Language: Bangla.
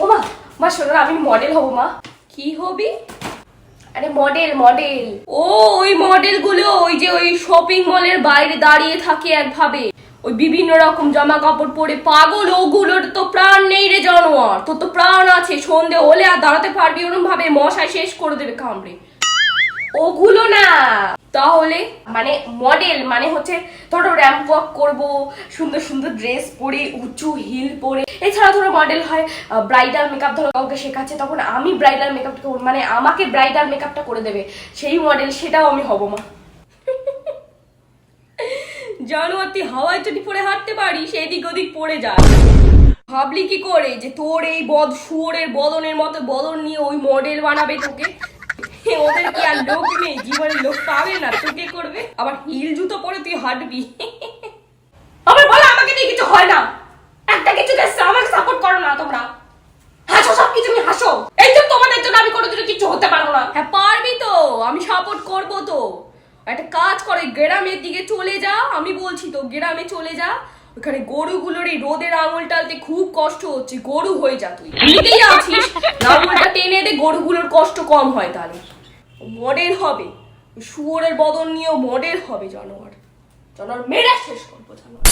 ও মা, মা শোনো না, আমি মডেল হব মা। কি হবি? আরে মডেল মডেল। ও ওই মডেল গুলো ওই যে ওই শপিং মলের বাইরে দাঁড়িয়ে থাকে একভাবে, ওই বিভিন্ন রকম জামা কাপড় পরে পাগল, ওগুলোর তো প্রাণ নেই রে জানোয়ার। তোর তো প্রাণ আছে, সন্ধে হলে আর দাঁড়াতে পারবি ওরকম ভাবে, মশাই শেষ করে দেবে কামড়ে। ওগুলো না, তাহলে মানে মডেল মানে হচ্ছে ধরো র্যাম্প ওয়াক করবো, সুন্দর সুন্দর ড্রেস পরে, উঁচু হিল পরে। এছাড়া ধরো মডেল হয় ব্রাইডাল মেকআপ, ধরো কাউকে শেখাচ্ছে তখন আমি ব্রাইডাল মেকআপটা মানে আমাকে ব্রাইডাল মেকআপটা করে দেবে সেই মডেল, সেটাও আমি হব মা। জানো তুই হাওয়ায় চটি পরে হাঁটতে পারিস, এদিক ওদিক পড়ে যা। ভাবলি কি করে যে তোর এই শুয়োরের বদনের মতো বদন নিয়ে ওই মডেল বানাবে তোকে? ওদের কি আর লোক নেই? জীবনে লোক পাবে না, তোকে করবে। আবার হিল জুতো পরে তুই হাঁটবি। আমার বলো, আমাকে দিয়ে কিছু হয় না। একটা কিছু দেখছে, আমাকে সাপোর্ট করো না তোমরা। হাসো, সব কিছু নিয়ে হাসো। এই তো তোমাদের জন্য আমি কোনোদিনও কিছু হতে পারবো না। হ্যাঁ পারবি তো, আমি সাপোর্ট করবো তো। একটা কাজ করে গ্রামের দিকে চলে যা, আমি বলছি তো গ্রামে চলে যা। ওখানে গরুগুলোর এই রোদের আঙুল টালতে খুব কষ্ট হচ্ছে, গরু হয়ে যা তুই। এদিকেই আছিস, আঙুলটা টেনে দে, গরুগুলোর কষ্ট কম হয়। তাহলে মডেল হবে, শুয়োরের বদন নিয়েও মডেল হবে। জানোয়ার জানোয়ার মেরে শেষ করবো জানোয়ার।